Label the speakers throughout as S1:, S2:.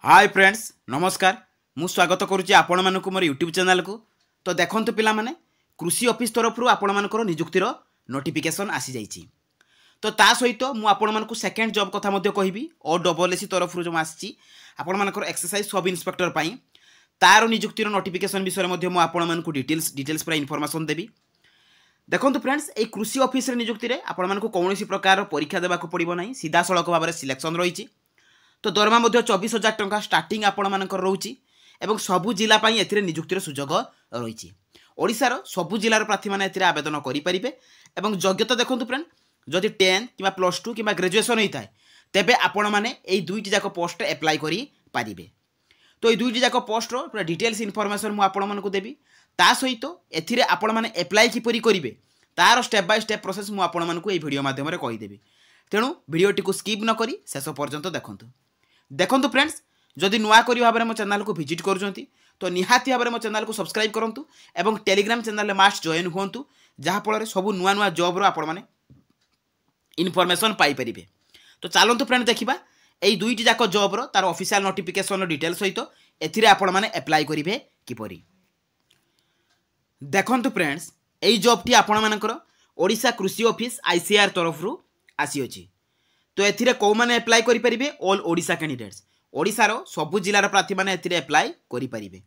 S1: Hi friends नमस्कार मु स्वागत करुच्ची आपण मानक मोर यूट्यूब चैनल को। तो देखंतु पिला माने कृषि ऑफिस तरफ आपण मानकर नियुक्तिर नोटिफिकेशन आसी जाइछि। तो ता सहित मु आपण मानक सेकेंड जॉब कथा मध्ये कहबी OSS तरफ जो आसी आपण मानकर एक्सरसाइज सब इंस्पेक्टर पाई तार नियुक्तिर नोटिफिकेशन विषय मध्ये मु आपण मानक डिटेल्स पर इनफॉरमेशन देबी। देखंतु फ्रेंड्स ए कृषि ऑफिस रे नियुक्ति रे आपण मानक कोनोसी प्रकार परीक्षा देबाक पड़िबो नाही, सीधा सड़क भाव में सिलेक्शन रही। तो दरमा 24,000 टंका स्टार्टिंग आपण मानकर रोची एवं सबु जिला पाई एथिरे नियुक्तिर सुजोग रही। ओडिसार सबु जिलार प्रार्थी माने एथिरे आवेदन करि परिबे एवं योग्यता देखंतु फ्रेंड जदि 10 किबा +2 किबा ग्रेजुएशन होइताय तेबे आपण माने एई दुईटी जाक पोस्ट अप्लाई करि परिबे। तो एई दुईटी जाक पोस्ट रो पूरा डिटेल्स इनफॉरमेशन मु आपण मानकु देबी। ता सहित एथिरे आपण माने अप्लाई किपरि करिवे तार स्टेप बाय स्टेप प्रोसेस मु आपण मानकु एई वीडियो माध्यम रे कहि देबी। तेणु वीडियोटी को स्किप न करी शेष पर्यंत देखंतु। देखंतु फ्रेंड्स जदि नुआ करी भाबरे मो चैनल को विजिट करूछंती तो निहाती भाबरे मो चैनल को सब्सक्राइब करंतु एवं टेलीग्राम चैनल ले मास्ट जॉइन हुंतु जहाँ फल सब नुआ नुआ जॉब रो आपण माने इनफॉरमेशन पाई परिबे। तो चलंतु फ्रेंड देखिबा एई दुईटी जाक जॉब रो तार ऑफिशियल नोटिफिकेशन डिटेल सहित एथिरे आपण माने अप्लाई करिवे किपरि। देखंतु फ्रेंड्स एई जॉब टी आपण मानकर ओडिशा कृषि ऑफिस ICAR तरफ रु आसी अछि। तो एथिरे को माने अप्लाई करि परिबे ऑल ओडिशा कैंडिडेट्स ओडिसार सबु जिलार प्रार्थी माने एथिरे अप्लाई करि परिबे।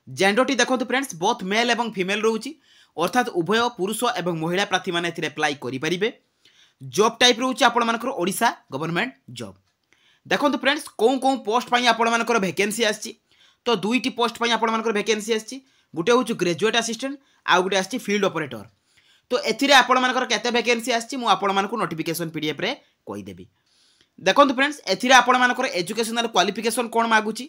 S1: जेंडर टी देखंतु फ्रेंड्स बोथ मेल एवं फीमेल रहउची अर्थात उभय पुरुष एवं महिला प्रार्थी माने एथिरे अप्लाई करि परिबे। जॉब टाइप रहउची आपण मानकर ओडिशा गवर्नमेंट जॉब। देखंतु फ्रेंड्स को पोस्ट पई आपण मानकर वैकेंसी आछि। तो दुईटी पोस्ट पई आपण मानकर वैकेंसी आछि, गुटे होउची ग्रेजुएट असिस्टेंट आ गुटे आछि फील्ड ऑपरेटर। तो एथिरे आपण मानकर केते वैकेंसी आछि मु आपण मानकु नोटिफिकेशन PDF रे कहि देबी। देखंतु फ्रेंड्स एथिरे आपण मानकर एजुकेशनल क्वालिफिकेशन कोन मागुची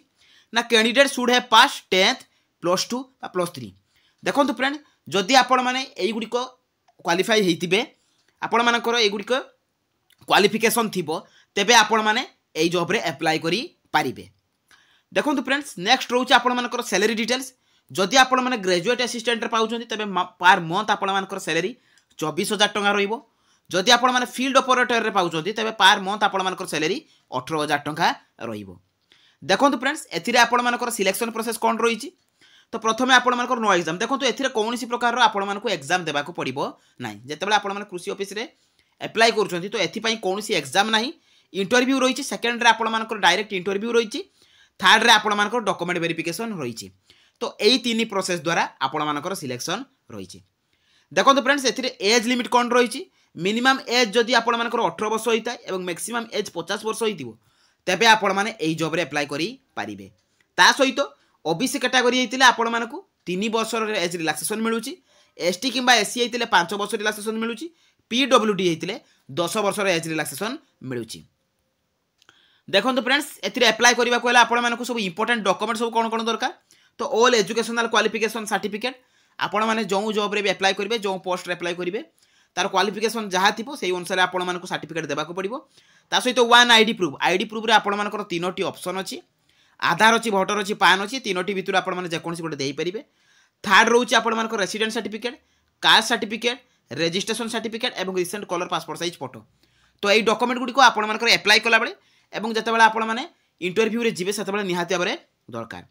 S1: ना candidate should have pass 10th +2 बा +3। देखंतु फ्रेंड जदि आपण माने एई गुडी को क्वालिफाई हेतिबे आपण मानकर एई गुडी को क्वालिफिकेशन थिबो तेबे आपण माने एई जॉब रे अप्लाई करि पारिबे। देखंतु फ्रेंड्स नेक्स्ट रहउची आपण मानकर सैलरी डिटेल्स। जदि आपण माने ग्रेजुएट असिस्टेंट रे पाउछंती तबे पर मंथ आपण मानकर सैलरी 24,000 टंका रहिबो। जदि आपण माने फील्ड ऑपरेटर रे पाउछंती तबे पर मंथ आपण मानकर सैलरी 18,000 टंका रहिबो। देखंतु फ्रेंड्स एथिरे आपण मानकर सिलेक्शन प्रोसेस कोन रहिछि। तो प्रथमे आपण मानकर नो एग्जाम देखंतु एथिरे कोनोसी प्रकार रो आपण मानकु एग्जाम देबाकू पड़िबो नाही। जेतेबेले आपण माने कृषि ऑफिस रे अप्लाई करूछंती तो एथि पई कोनोसी एग्जाम नाही, इंटरव्यू रहिछि। सेकंड रे आपण मानकर डायरेक्ट इंटरव्यू रहिछि। थर्ड रे आपण मानकर डॉक्यूमेंट वेरिफिकेशन रहिछि। तो एई तीनी प्रोसेस द्वारा आपण मानकर सिलेक्शन रहिछि। देखंतु फ्रेंड्स एथिरे एज लिमिट कोन रहिछि। मिनिमम एज जदि आपण मानकर 18 वर्ष होइता एवं मैक्सिमम एज 50 वर्ष होइतिबो तेबे आपण माने एई जॉब रे अप्लाई करि पारिबे। ता सहित ओबीसी कैटेगरी हेतिले आपण मानकु 3 वर्ष रे एज रिलैक्सेशन मिलुची। एसटी किंबा एससी हेतिले 5 वर्ष रिलैक्सेशन मिलुची। पीडब्ल्यूडी हेतिले 10 वर्ष रे एज रिलैक्सेशन मिलुची। देखंतु फ्रेंड्स एथिरे अप्लाई करिबा कोला आपण मानकु सब इंपोर्टेंट डॉक्यूमेंट सब कोन कोन दरकार। तो ऑल एजुकेशनल क्वालिफिकेशन सर्टिफिकेट आपण माने जो जॉब रे भी अप्लाई करिवे जो पोस्ट रे अप्लाई करिवे तार क्वालिफिकेशन जहाँ थी से अनुसार आपण मानक सर्टिफिकेट देबाक पड़ो। ता सहित 1 आईडी प्रूफ रे आपण मानकर 3टी ऑप्शन अछि। आधार अछि, भोटर अछि, पान अछि। 3टी भितर आपण माने जेकोनसी गोटे देई परिबे। थर्ड रहउछि आपण मानकर resident certificate, caste certificate, registration certificate एवं recent colour passport size photo. तो एई डॉक्यूमेंट गुडी को आपण मानकर अप्लाई कला बेले एवं जतेबेला आपण माने इंटरव्यू रे जिवे सेतेबेला निहाती भाबरे दरकार।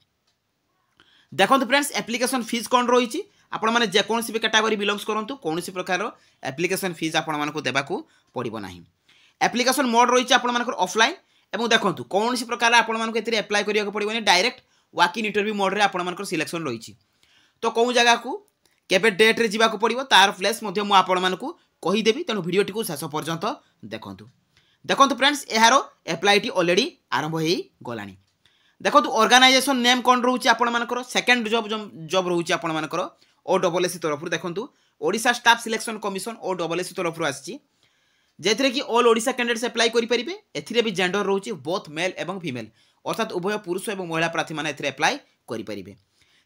S1: देखंतु फ्रेंड्स एप्लिकेशन फीस कोन रहिछि। आपण माने जे कोनसी भी कैटेगरी बिलोंग्स करंतु कोनसी प्रकार एप्लिकेशन फीस आपण मानकु देबाकू पड़िबो नाही। एप्लिकेशन मोड रहिछि आपण मानकर ऑफलाइन एवं देखंतु कोनसी प्रकार आपण मानकु एथिरे अप्लाई करियाको पड़िबोनी। Direct walk in interview mode रे आपण मानकर सिलेक्शन रहिछि। तो कोन जगह को केबे डेट रे जिबाकू पड़िबो तार फ्लैश मध्ये मु आपण मानकु कहि देबी। तेनु वीडियो टिकु शेष पर्यंत देखंतु। देखंतु फ्रेंड्स एहारो अप्लाई टी ऑलरेडी आरंभ होई गलानी। देखंतु ऑर्गेनाइजेशन नेम कोन रहउछि आपण मानकर सेकंड जॉब रहउछि आपण मानकर OSS तरफ देखंतु Odisha staff selection commission OSS तरफ आछि जेथिरे कि ऑल ओडिशा कैंडिडेट्स अप्लाई करि परिबे। एथिरे भी जेंडर रहउछि बोथ मेल एवं फीमेल अर्थात उभय पुरुष एवं महिला प्रार्थी माने एथिरे अप्लाई करि परिबे।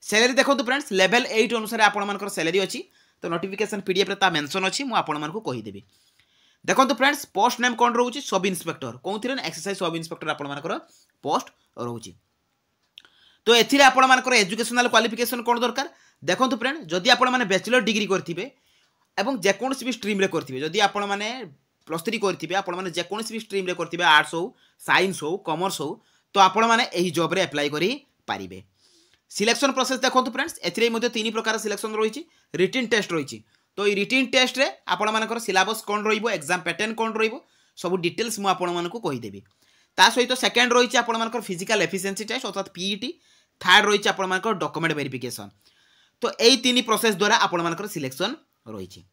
S1: सैलरी देखंतु फ्रेंड्स लेवल 8 अनुसार आपण मानकर सैलरी अछि। तो नोटिफिकेशन PDF रे ता मेंशन अछि मु आपण मानकु कहि देबी। देखंतु फ्रेंड्स पोस्ट नेम कोन रहउछि सब इंस्पेक्टर कोनथिरे एक्सरसाइज सब इंस्पेक्टर आपण मानकर पोस्ट रहउछि। तो एथिरे आपण मानकर एजुकेशनल क्वालिफिकेशन कोन दरकार। देखंतु फ्रेंड जदि आपण माने बैचलर डिग्री करथिबे एवं जे कोनसी भी स्ट्रीम रे करथिबे जदि आपण माने +3 करथिबे आपण माने जे कोनसी भी स्ट्रीम रे करथिबे आर्ट्स हो, साइंस हो, कॉमर्स हो तो आपण मैंने यही जॉब रे अप्लाई करि पारिबे। सिलेक्शन प्रोसेस देखो फ्रेंड्स, एथिरे मध्ये 3 प्रकार सिलेक्शन रही। रिटन टेस्ट रही, तो ये रिटन टेस्ट रे आपण मानकर सिलेबस कौन रहिबो, एग्जाम पैटर्न कौन रहिबो, सब डिटेल्स मु आपण मानकु कहिदेबी। ता सहित सेकेंड रही आपण मानकर फिजिकल एफिशिएंसी टेस्ट अर्थात पीईटी। थर्ड रही आपण मानकर डॉक्यूमेंट वेरिफिकेशन। तो यही 3 प्रोसेस द्वारा आपण मानकर सिलेक्शन रही।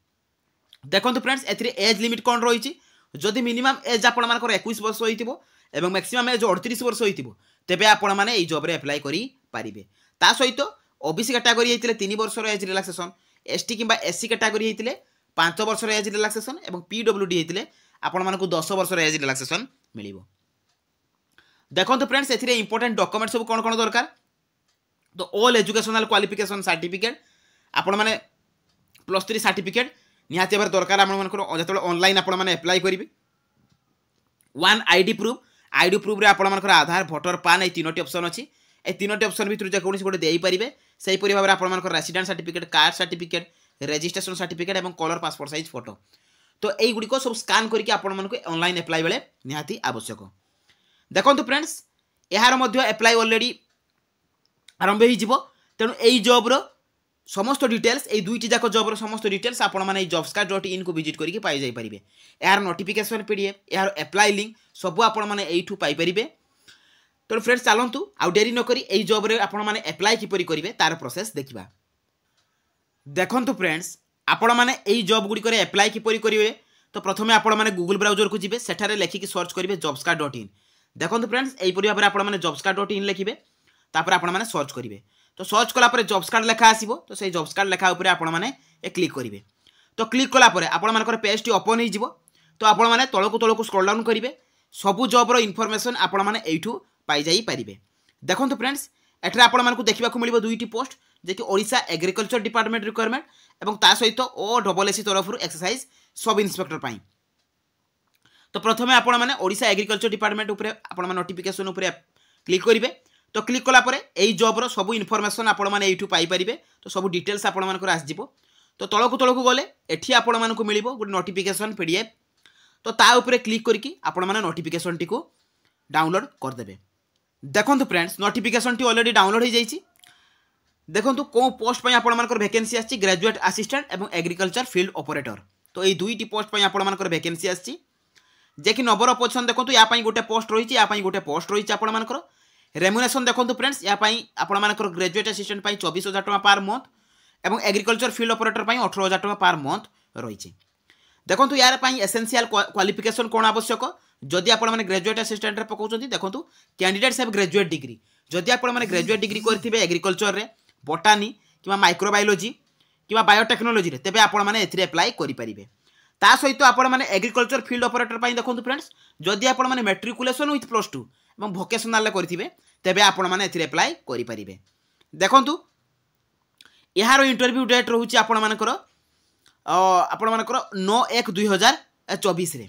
S1: देखो फ्रेंड्स, एथिरे एज लिमिट कौन रही, जदि मिनिमम एज आपण मानकर 21 वर्ष होइतिबो एवं मैक्सिमम एज 38 वर्ष होइतिबो तेबे आपण माने एई जॉब रे अप्लाई करि पारिबे। ता सहित ओबीसी कैटेगरी हेतिले 3 वर्ष रो एज रिलैक्सेशन, एसटी किंबा एससी कैटेगरी हेतिले 5 वर्ष रो एज रिलैक्सेशन एवं पीडब्ल्यूडी हेतिले आपण मानकु 10 वर्ष रो एज रिलैक्सेशन मिलिबो। देखो फ्रेंड्स, एथिरे इंपोर्टेंट डॉक्यूमेंट सब कोन कोन दरकार, तो ऑल एजुकेशनल क्वालिफिकेशन सर्टिफिकेट आपण माने +3 सर्टिफिकेट निहाती भार दरकार। आपण मानकर जतबे ऑनलाइन आपण माने अप्लाई करिवे। 1 आईडी प्रूफ, आईडी प्रूफ रे आपण मानकर आधार, वोटर, पान, ए तीनोटी ऑप्शन अछि। ए तीनोटी ऑप्शन भितर जे कोनसी गोटे देई परिबे। सेही परि भाबरे आपण मानकर resident certificate, caste certificate, registration certificate एवं कलर पासपोर्ट साइज फोटो, तो एई गुडी को सब स्कैन करके आपण मानकु ऑनलाइन अप्लाई बेले निहाती आवश्यक। देखंतु फ्रेंड्स, एहार मध्य अप्लाई ऑलरेडी आरंभ हो जिवो। तेणु एई जॉब रो समस्त डिटेल्स, ए दुईटी जाक जॉब रो समस्त डिटेल्स आपण माने jobscard.in को विजिट करके पाई जाई परिबे। एहार नोटिफिकेशन पीडीएफ, एहार अप्लाई लिंक सब आपण माने एइठू पाई परिबे। तो फ्रेंड्स चलंतु आउ डेरी न करी एई जॉब रे आपण माने अप्लाई किपरि करिवे तार प्रोसेस देखिबा। देखंतु फ्रेंड्स, आपण माने एई जॉब गुडी करे अप्लाई किपरि करिवे, तो प्रथमे आपण माने गूगल ब्राउजर को जिवे, सेठारे लेखिक सर्च करिवे jobscard.in। देखंतु फ्रेंड्स, एई परि भाबरे आपण माने jobscard.in लिखिबे, तापर आपण माने सर्च करिवे। तो सर्च कला परे जॉब्स लेखा आसीबो, तो सेही जॉब्स लेखा ऊपर आपण माने ए क्लिक करिवे। तो क्लिक कला परे आपण मानकर पेज टी ओपन हो जिवो। तो आपण माने तळकु स्क्रॉल डाउन करिवे, सबु जॉब रो इन्फॉर्मेशन आपण माने एइठू पाई जाई परिबे। देखंतु फ्रेंड्स, एठरा आपण मानकु देखिबा को मिलिबो दुईटी पोस्ट, जे कि ओडिसा एग्रीकल्चर डिपार्टमेंट रिक्वायरमेंट एवं ता सहित OSSC तरफ रु एक्सरसाइज सब इंस्पेक्टर पाई। तो प्रथमे आपण माने ओडिसा एग्रीकल्चर डिपार्टमेंट ऊपर आपण माने नोटिफिकेशन ऊपर क्लिक करिवे। तो क्लिक कला परे एई जॉब रो सब इन्फॉर्मेशन आपण माने एइठू पाई परिबे। तो सब डिटेल्स आपण मानकर आस जिवो। तो तळकु गले एठी आपण मानकु मिलिबो गुड नोटिफिकेशन पीडीएफ। तो ता ऊपर क्लिक करके आपण माने नोटिफिकेशन टी को डाउनलोड कर देबे। देखंतु friends, notification T already download हो जाईची। देखंतु को पोस्ट पई आपण मानकर वैकेंसी आछि, ग्रेजुएट असिस्टेंट एवं एग्रीकल्चर फील्ड ऑपरेटर। तो एई दुईटी पोस्ट पई आपण मानकर वैकेंसी आछि, जे कि नंबर ऑफ पोजीशन देखंतु या पई गोटे पोस्ट रहिची, या पई गोटे पोस्ट रहिची आपण मानकर। रेम्युनेशन देखो फ्रेंड्स, या आपण मानकर ग्रेजुएट असिस्टेंट 24,000 टका पर मंथ एवं एग्रीकल्चर फील्ड ऑपरेटर 18,000 टका पर मंथ रही। देखो यार एसेंशियल क्वालिफिकेशन कौन आवश्यक, जदि आपण माने ग्रेजुएट असिस्टेंट रे पकाउछंती, देखो कैंडिडेट्स हैव ग्रेजुएट डिग्री। जदि आपण माने ग्रेजुएट डिग्री करथिबे एग्रीकल्चर रे, बोटानी किबा माइक्रोबायोलॉजी किबा बायोटेक्नोलॉजी रे, तेबे आपण माने एथिरे अप्लाई करि परिबे। ता सहित आपण माने एग्रीकल्चर फील्ड ऑपरेटर पई देखो फ्रेंड्स, जदि आपण माने मैट्रिकुलेशन विथ +2 एवं भोकेशनल करथिबे, तेबे आपण माने एथिरे अप्लाई करि परिबे। देखंतु यार इंटरव्यू डेट रहउची आपण मानकर 9/1/2024 रे।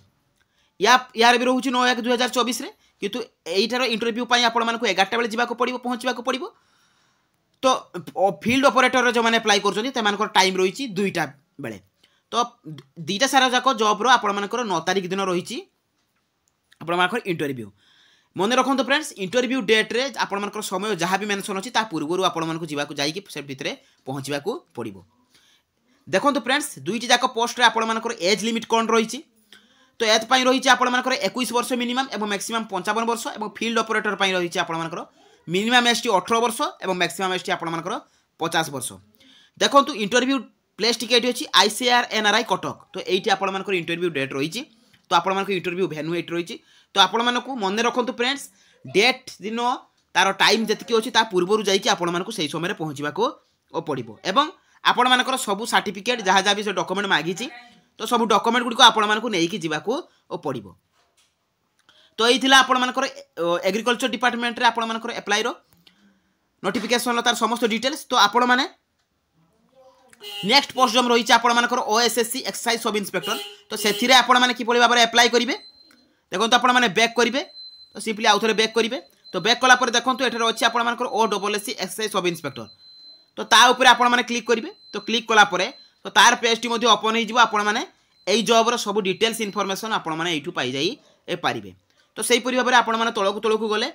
S1: यार भी रहउची 9/1/2024 रे, किंतु एइठार इंटरव्यू पई आपण मानकु 11टा बेले जिबाको पड़िबो, पहुंचबाको पड़िबो। तो फील्ड ऑपरेटर जो माने अप्लाई करछन्ती ते मानकर टाइम रहिची 2टा बेले। तो 2टा सारा जाको जॉब रो आपण मानकर 9 तारिख दिन रहिची आपण मानकर इंटरव्यू। मन रखु फ्रेंड्स, इंटरव्यू डेट रे आपण मानकर समय जहाँ भी मेंशन अछि ता पूर्वरु आपण मानकु जिबाकु जाईकी से भितरे पहुंचबाकू पड़िबो। देखंतु फ्रेंड्स, दुईटी जाक पोस्ट रे आपण मानकर एज लिमिट कोन रहिछि। तो एत पई रहिछि आपण मानकर 21 वर्ष मिनिमम एवं मैक्सिमम 55 वर्ष एवं फील्ड ऑपरेटर पई रहिछि आपण मानकर मिनिमम एसटी 18 वर्ष एवं मैक्सिमम एसटी आपण मानकर 50 वर्ष। देखंतु इंटरव्यू प्लेस टिकेट अछि ICAR NRI कटक। तो एइठी आपण मानकर इंटरव्यू डेट रहिछि। तो आपण मानकर इंटरव्यू वेन्यू एट रहिछि। तो आपण मानकु मन रखंतु फ्रेंड्स, डेट दिन तार टाइम जतिकी अछि ता पूर्वरु जाईकी आपण मानकु सही समय रे पहुंचबाको पड़िबो। एवं आपण मानकर सब सर्टिफिकेट जहाँ जहाँ भी से डॉक्यूमेंट मागिछि, तो सब डॉक्यूमेंट गुडी को आपण मानकु नेईकी जिबाको पड़िबो। तो एई थिला आपण मानकर एग्रीकल्चर डिपार्टमेंट रे आपण मानकर अप्लाई रो नोटिफिकेशन तार समस्त डिटेल्स। तो आपण माने नेक्स्ट पोस्ट जम रही आपण मानकर OSSC एक्सरसाइज सब इंस्पेक्टर। तो सेथिरे आपण माने कि पळि भाबरे अप्लाई करिवे। देखंतु आपण माने बैक करिवे, तो सिंपली आउ थरे बैक करिवे। तो बैक कला पर देखंतु एठरे अछि आपण मानकर OSSC एक्सरसाइज सब इंस्पेक्टर। तो ता ऊपर आपण माने क्लिक करिवे। तो क्लिक कला परे तो तार पेज टी मध्ये ओपन हो जिवो। आपण माने एई जॉब रो सब डिटेल्स इन्फॉर्मेशन आपण माने एठू पाई जाई ए पारिबे। तो सेही परि भाबरे आपण माने तळकु गले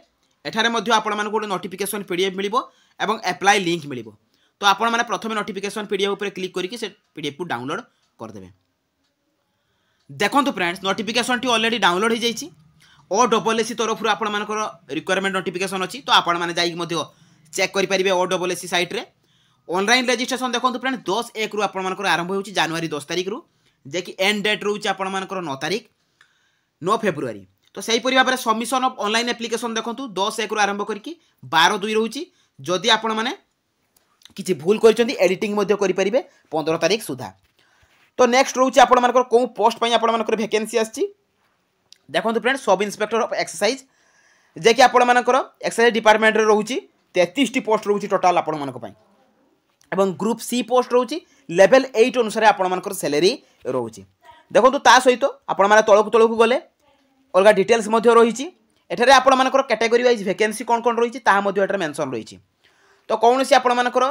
S1: एठारे मध्य आपण गोटे नोटिफिकेशन पीडीएफ मिलिबो एवं एप्लाई लिंक मिलिबो। तो आपण माने प्रथमे नोटिफिकेशन पीडीएफ ऊपर क्लिक करके से पीडीएफ को डाउनलोड कर देबे। देखंतु friends notification T already download हो जाइछि। OSSC तरफ आपण मानकर रिक्वायरमेंट नोटिफिकेशन अछि। तो आपण माने जाई मध्य चेक करि परिबे OSSC साइट रे। ऑनलाइन रजिस्ट्रेशन देखंतु फ्रेंड्स 10/1 रु आपण मानकर आरंभ होउछि जनवरी 10 तारिख रु, जे कि एंड डेट रहउछि आपण मानकर 9 तारिख 9 फेब्रुआरी। तो सही परि भाबरे सबमिशन ऑफ ऑनलाइन एप्लिकेशन देखंतु 10/1 रु आरंभ करके 12/2 रहउछि। जदि आपण माने किछि भूल करछन्ती एडिटिंग मध्य करि परिबे 15 तारिख सुधा। तो नेक्स्ट रहउछि आपण मानकर को पोस्ट पई आपण मानकर वैकेंसी आछि। देखंतु friends sub inspector of exercise, जे कि आपण मानकर एक्सरसाइज डिपार्टमेंट रे रहउछि 33 टी पोस्ट रहउछि टोटल आपण मानक पई। एवं ग्रुप सी पोस्ट रहउछि लेवल 8 अनुसार आपण मानकर सैलरी रहउछि। देखंतु ता सहित आपण माने तळकु गले अलगा डिटेल्स मध्य रहिछि। एठारे आपण मानकर कैटेगरी वाइज वैकेंसी कोन कोन रहिछि ताहा मध्य एठारे मेंशन रहिछि। तो कौनसी आपण मानकर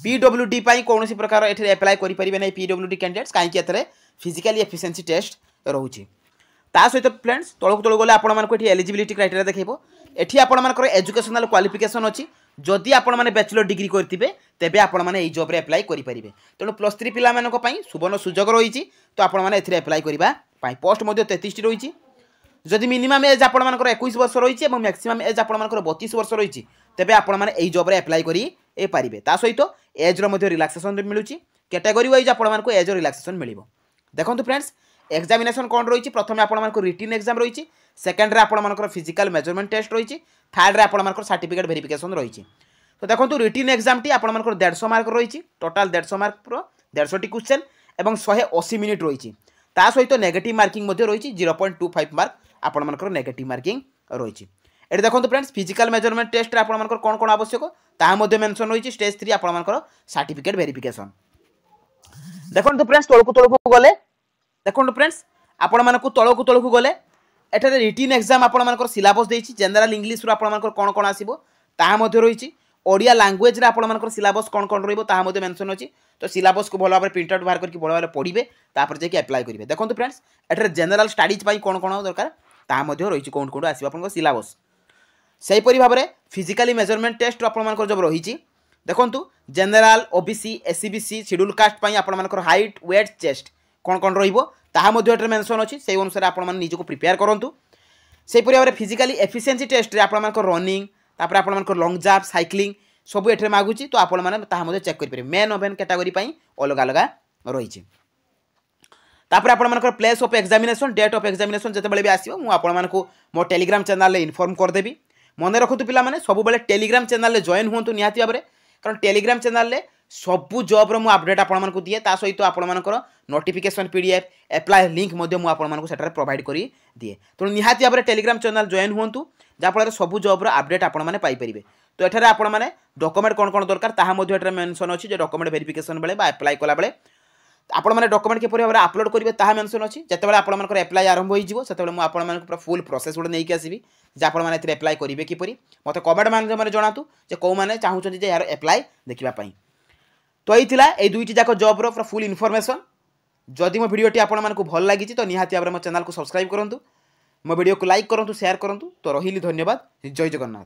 S1: पीडब्ल्यूडी पाई कौनसी प्रकार एठारे अप्लाई करि परिबे नै पीडब्ल्यूडी कैंडिडेट्स, काहे कि एथरे फिजिकली एफिशिएंसी टेस्ट रहउछि। ता सहित फ्रेंड्स तळकु गले आपण मानकर एठी एलिजिबिलिटी क्राइटेरिया देखैबो। एठी आपण मानकर एजुकेशनल क्वालिफिकेशन अछि। जदि आपण माने बैचलर डिग्री करथिबे तेबे आपण माने एई जॉब रे अप्लाई करि परिबे। तेणु +3 पिला मानक पई सुवर्ण सुजोग रहिछि। तो आपण माने एथिरे अप्लाई करिबा पई पोस्ट मध्य 33 टी रहिछि। जदि मिनिमम एज आपण मानकर 21 वर्ष रहिछि एवं मैक्सिमम एज आपण मानकर 32 वर्ष रहिछि तेबे आपण माने एई जॉब रे अप्लाई करि ए पारिबे। ता सहित एज रो मध्य रिलैक्सेशन मिलुछि। कैटेगरी वाइज आपण मानकर एज रिलैक्सेशन मिलिबो। देखंतु फ्रेंड्स एग्जामिनेशन कोन रहिछि। प्रथमे आपण मानकर रिटन एग्जाम रहिछि, सेकंड रे आपण मानकर फिजिकल मेजरमेंट टेस्ट रहिछि, थर्ड रे आपण मानकर सर्टिफिकेट वेरिफिकेशन रहिछि। तो देखंतु रिटन एग्जाम टी आपण मानकर 150 मार्क रहिछि। टोटल 150 मार्क प्रो 150 टी क्वेश्चन एवं 180 मिनिट रहिछि। ता सहित नेगेटिव मार्किंग मध्य रहिछि 0.25 मार्क आपण मानकर नेगेटिव मार्किंग रहिछि। एठी देखंतु फ्रेंड्स फिजिकल मेजरमेंट टेस्ट रे आपण मानकर कोन कोन आवश्यक ता मध्य मेंशन रहिछि। स्टेज 3 आपण मानकर सर्टिफिकेट वेरिफिकेशन। देखंतु फ्रेंड्स तळकु गले देखंतु फ्रेंड्स आपण मानकु तळकु गले एठारे रिटन एग्जाम आपण मानकर सिलेबस देछि। जनरल इंग्लिश रो आपण मानकर कोन कोन आसीबो ता मध्य रहिछि। ओडिया लैंग्वेज रे आपण मानकर सिलेबस कोन कोन रहइबो ता मध्य मेंशन अछि। तो सिलेबस को भलो भाबरे प्रिंट आउट बाहर करके भलो भाबरे पढिबे तापर जे कि अप्लाई करिवे। देखंतु फ्रेंड्स एठारे जनरल स्टडीज पई कोन कोन दरकार ता मध्य रहिछि कोन कोन आसीबो आपन सिलेबस। सही परि भाबरे फिजिकली मेजरमेंट टेस्ट आपण मानकर जब रहिछि। देखंतु general OBC SCBC schedule caste पई आपण मानकर हाइट वेट चेस्ट कोन कोन रहिबो ताहा मध्य एठारे मेंशन अछि। सेही अनुसार आपण मान निजको प्रिपेयर करंतु। सही परि भाबरे फिजिकली एफिशिएंसी टेस्ट रे आपण मानकर रनिंग तापर आपण मानकर लॉन्ग जंप साइक्लिंग सब एठारे मागुछि। तो आपण माने ताहा मध्य चेक करि परिबे। मेन ओमेन कैटेगरी पई अलग अलग रहिछि। तापर आपण मानकर place of examination date of examination जते बेले भी आसीबो मु आपण मानकु मो टेलीग्राम चैनल रे इन्फॉर्म कर देबी। मने रखतु पिला माने सब बेले टेलीग्राम चैनल रे जॉइन होंतु निहाती भाबरे, कारण टेलीग्राम चैनल रे सबु जॉब रो मु अपडेट आपण मानकु दिए। ता सहित आपण मानकर नोटिफिकेशन पीडीएफ अप्लाई लिंक मध्य मु आपण मानकु सेटारे प्रोवाइड करी दिए। तो निहाती भाबरे टेलीग्राम चैनल जॉइन होंतु जा फल सबु जॉब रो अपडेट आपण माने पाई परिबे। तो एठारे आपण माने डॉक्यूमेंट कोन कोन दरकार ताहा मध्य एठारे मेंशन अछि। जे डॉक्यूमेंट वेरिफिकेशन बेले बा अप्लाई कला बेले आपण माने डॉक्यूमेंट के परि भाबरे अपलोड करिवे ताहा मेंशन अछि। जते बेले आपण मानकर अप्लाई आरंभ होई जिवो सेते बेले मु आपण मानकु पूरा फुल प्रोसेस उडे नै के आसीबी जे आपण माने एथिरे अप्लाई करिवे कि परि मते कमेंट माध्यम जणातु जे को माने चाहू छथि जे यार अप्लाई देखिबा पई। तो एई थिला ए दुईटी जाक जॉब रो पूरा फुल इन्फॉर्मेशन। जदि मो वीडियोटी आपण मानकु भल लागिछि तो निहाती भाबरे मो चैनल को सब्सक्राइब करंतु, मो वीडियो को लाइक करंतु, शेयर करंतु। तो रहिली धन्यवाद। जय जगन्नाथ।